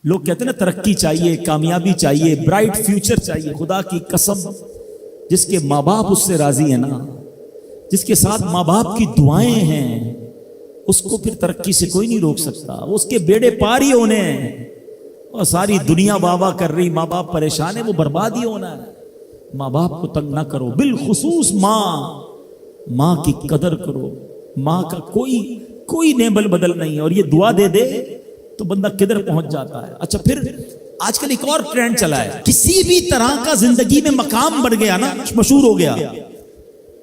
لوگ کہتے ہیں نا ترقی چاہیے، کامیابی چاہیے، برائٹ فیوچر چاہیے. خدا کی قسم جس کے ماں باپ اس سے راضی ہیں نا، جس کے ساتھ ماں باپ کی دعائیں ہیں، اس کو پھر ترقی سے کوئی نہیں روک سکتا. اس کے بیڑے پار ہی ہونے ہیں. اور ساری دنیا واہ واہ کر رہی، ماں باپ پریشان ہے، وہ برباد ہی ہونا ہے. ماں باپ کو تنگ نہ کرو، بالخصوص ماں کی قدر کرو. ماں کا کوئی نیبل بدل نہیں ہے. اور یہ دعا دے دے تو بندہ کدھر پہنچ جاتا ہے. اچھا پھر آج کل ایک اور ٹرینڈ چلا ہے، کسی بھی طرح کا زندگی میں مقام بڑھ گیا نا، مشہور ہو گیا،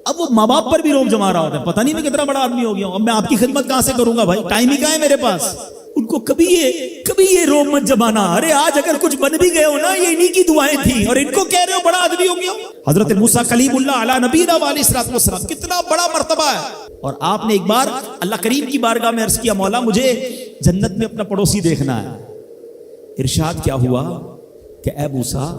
اب وہ ماں باپ پر بھی روب جما رہا ہوتا ہے. پتہ نہیں میں کتنا بڑا آدمی ہو گیا ہوں، اب میں آپ کی خدمت کہاں سے کروں گا بھائی، ٹائم ہی کہاں ہے میرے پاس. ان کو کبھی یہ روب مت جمانا. ارے آج اگر کچھ بن بھی گئے ہو نا، یہ انہی کی دعائیں تھیں، اور ان کو کہہ رہے ہو بڑا آدمی ہو گیا. حضرت موسیٰ کلیم اللہ علی نبینا علیہ الصلوۃ والسلام، کتنا بڑا مرتبہ ہے. اور آپ نے ایک بار اللہ کریم کی بارگاہ میں عرض کیا، مولا مجھے جنت میں اپنا پڑوسی دیکھنا ہے. ارشاد کیا ہوا کہ اے موسیٰ،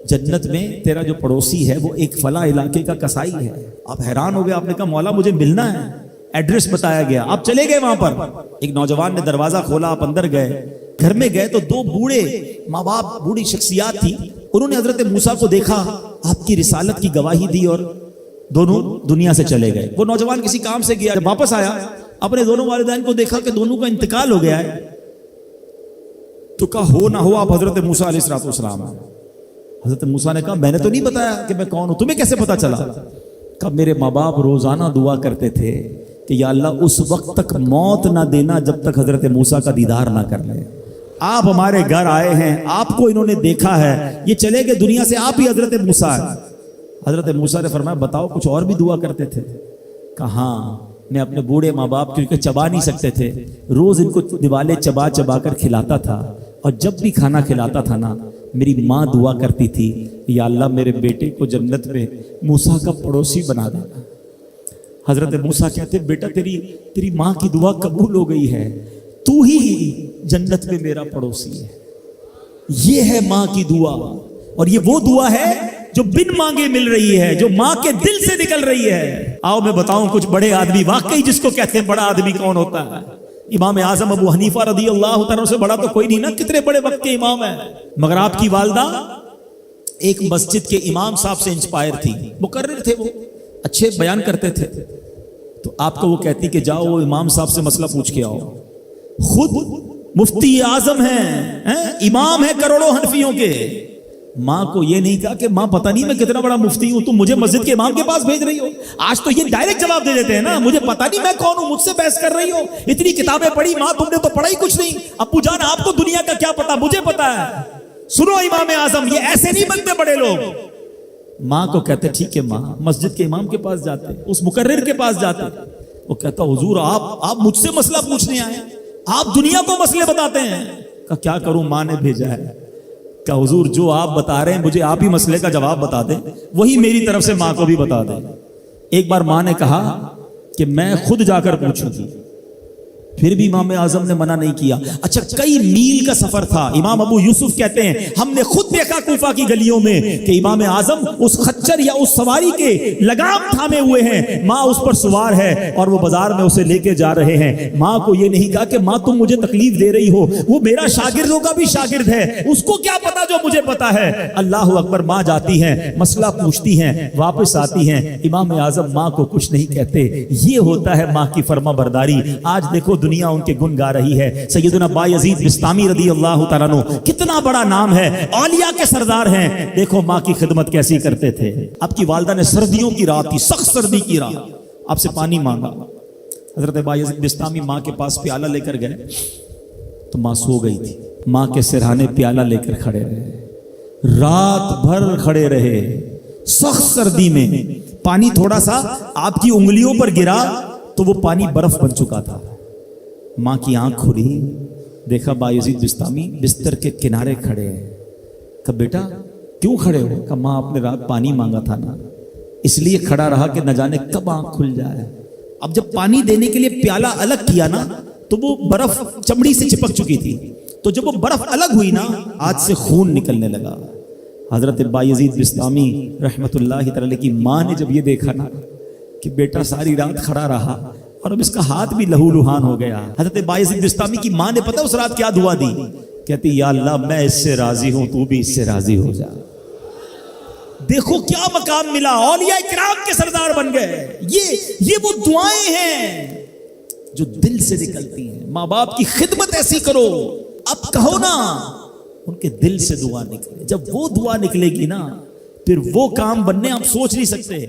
جنت میں تیرا جو پڑوسی ہے وہ ایک فلاں علاقے کا کسائی ہے. آپ حیران ہو گئے، آپ نے کہا مولا مجھے ملنا ہے. ایڈریس بتایا گیا، آپ چلے گئے وہاں پر. ایک نوجوان نے دروازہ کھولا، آپ اندر گئے. گھر میں گئے تو دو بوڑھے ماں باپ، بوڑھی شخصیات تھی. انہوں نے حضرت موسیٰ کو دیکھا، آپ کی رسالت کی گواہی دی، اور دونوں دنیا سے چلے گئے. وہ نوجوان کسی کام سے گیا، جب واپس آیا اپنے دونوں والدین کو دیکھا کہ دونوں کا انتقال ہو گیا ہے. تو کہا ہو نہ ہو آپ حضرت موسیٰ علیہ الصلوۃ والسلام ہیں. حضرت موسیٰ نے کہا میں نے تو نہیں بتایا کہ میں کون ہوں، تمہیں کیسے پتا چلا؟ کہا میرے ماں باپ روزانہ دعا کرتے تھے کہ یا اللہ اس وقت تک موت نہ دینا جب تک حضرت موسیٰ کا دیدار نہ کر لیں. آپ ہمارے گھر آئے ہیں، آپ کو انہوں نے دیکھا ہے، یہ چلے گئے دنیا سے، آپ ہی حضرت موسیٰ ہیں. حضرت موسیٰ نے فرمایا بتاؤ کچھ اور بھی دعا کرتے تھے؟ کہا ہاں، میں اپنے بوڑھے ماں باپ کیونکہ چبا نہیں سکتے تھے، روز ان کو دیوالے چبا چبا کر کھلاتا تھا. اور جب بھی کھانا کھلاتا تھا نا، میری ماں دعا کرتی تھی یا اللہ میرے بیٹے کو جنت میں موسیٰ کا پڑوسی بنا دینا. حضرت موسیٰ کہتے بیٹا تیری ماں کی دعا قبول ہو گئی ہے، تو ہی جنت میں میرا پڑوسی ہے. یہ ہے ماں کی دعا. اور یہ وہ دعا ہے جو بن مانگے مل رہی ہے، جو ماں کے دل سے نکل رہی ہے. آؤ میں بتاؤں کچھ بڑے آدمی، واقعی جس کو کہتے ہیں بڑا آدمی کون ہوتا ہے. امام اعظم ابو حنیفہ رضی اللہ تعالیٰ سے بڑا تو کوئی نہیں نا، کتنے بڑے وقت کے امام ہیں. مگر آپ کی والدہ ایک مسجد کے امام صاحب سے انسپائر تھی، مقرر تھے، وہ اچھے بیان کرتے تھے. تو آپ کو وہ کہتی کہ جاؤ وہ امام صاحب سے مسئلہ پوچھ کے آؤ. خود مفتی اعظم ہیں، امام ہیں کروڑوں حنفیوں کے. ماں کو یہ نہیں کہا کہ ماں پتہ نہیں میں کتنا بڑا مفتی ہوں، تم مجھے مسجد کے امام کے پاس بھیج رہی ہو. آج تو یہ ڈائریکٹ جواب دے دیتے ہیں نا، مجھے پتہ نہیں میں کون ہوں، مجھ سے بحث کر رہی ہو، اتنی کتابیں پڑھی ماں، تم نے تو پڑھا ہی کچھ نہیں. ابو جان آپ کو دنیا کا کیا پتا، مجھے پتا ہے. سنو امام اعظم، یہ ایسے نہیں بنتے بڑے لوگ. ماں کو کہتے ٹھیک ہے ماں، مسجد کے امام کے پاس جاتے، اس مقرر کے پاس جاتے. وہ کہتا حضور آپ مجھ سے مسئلہ پوچھنے آئے، آپ دنیا کو مسئلے بتاتے ہیں. کہ کیا کروں، ماں نے بھیجا ہے. کہ حضور جو آپ بتا رہے ہیں مجھے آپ ہی مسئلے کا جواب بتا دیں، وہی میری طرف سے ماں کو بھی بتا دیں. ایک بار ماں نے کہا کہ میں خود جا کر پوچھوں گی، پھر بھی امام اعظم نے منع نہیں کیا. اچھا کئی میل کا سفر تھا. امام ابو یوسف کہتے ہیں ہم نے خود دیکھا کوفہ کی گلیوں میں کہ امام اعظم اس خچر یا اس سواری کے لگام تھامے ہوئے ہیں، ماں اس پر سوار ہے اور وہ بازار میں اسے لے کے جا رہے ہیں. ماں کو یہ نہیں کہا کہ ماں تم مجھے تکلیف دے رہی ہو، وہ میرا شاگردوں کا بھی شاگرد ہے، اس کو کیا پتا جو مجھے پتا ہے. اللہ اکبر. ماں جاتی ہیں، مسئلہ پوچھتی ہیں، واپس آتی ہیں، امام اعظم ماں کو کچھ نہیں کہتے. یہ ہوتا ہے ماں کی فرما برداری. آج دیکھو دنیا ان کے گن گا رہی ہے. سیدنا بایزید بستامی رضی اللہ تعالیٰ عنہ، کتنا بڑا نام ہے، اولیاء کے سردار ہیں. دیکھو ماں کی خدمت کیسی کرتے تھے. آپ کی والدہ نے سردیوں کی رات تھی، سخت سردی کی رات، آپ سے پانی مانگا. حضرت بایزید بستامی ماں کے پاس پیالہ لے کر گئے تو ماں سو گئی تھی. ماں کے سرہانے پیالہ لے کر کھڑے رہے، رات بھر کھڑے رہے سخت سردی میں. پانی تھوڑا سا آپ کی انگلیوں پر گرا تو وہ پانی برف بن چکا تھا. ماں کی آنکھ کھلی، دیکھا بایزید بستامی بستر کے کنارے کھڑے ہیں. کہا بیٹا کیوں کھڑے ہو؟ کہا ماں آپ نے رات پانی مانگا تھا نا، اس لیے کھڑا رہا کہ نہ جانے کب آنکھ کھل جائے. اب جب پانی دینے کے لیے پیالہ الگ کیا نا تو وہ برف چمڑی سے چپک چکی تھی، تو جب وہ برف الگ ہوئی نا آج سے خون نکلنے لگا. حضرت بایزید بستامی رحمت اللہ تعالی کی ماں نے جب یہ دیکھا نا کہ بیٹا ساری رات کھڑا رہا اور اب اس کا ہاتھ بھی لہو لہان ہو گیا. حضرت بایزید بستامی کی ماں نے پتہ اس رات کیا دعا دی کہ کہتی یا اللہ میں اس سے راضی ہوں، تو بھی اس سے راضی ہو جا۔ دیکھو کیا مقام ملا، اولیاء کرام کے سردار بن گئے۔ یہ وہ دعائیں ہیں جو دل سے نکلتی ہیں۔ ماں باپ کی خدمت ایسی کرو، اب کہو نا ان کے دل سے دعا نکلے۔ جب وہ دعا نکلے گی نا، پھر وہ کام بننے آپ سوچ نہیں سکتے۔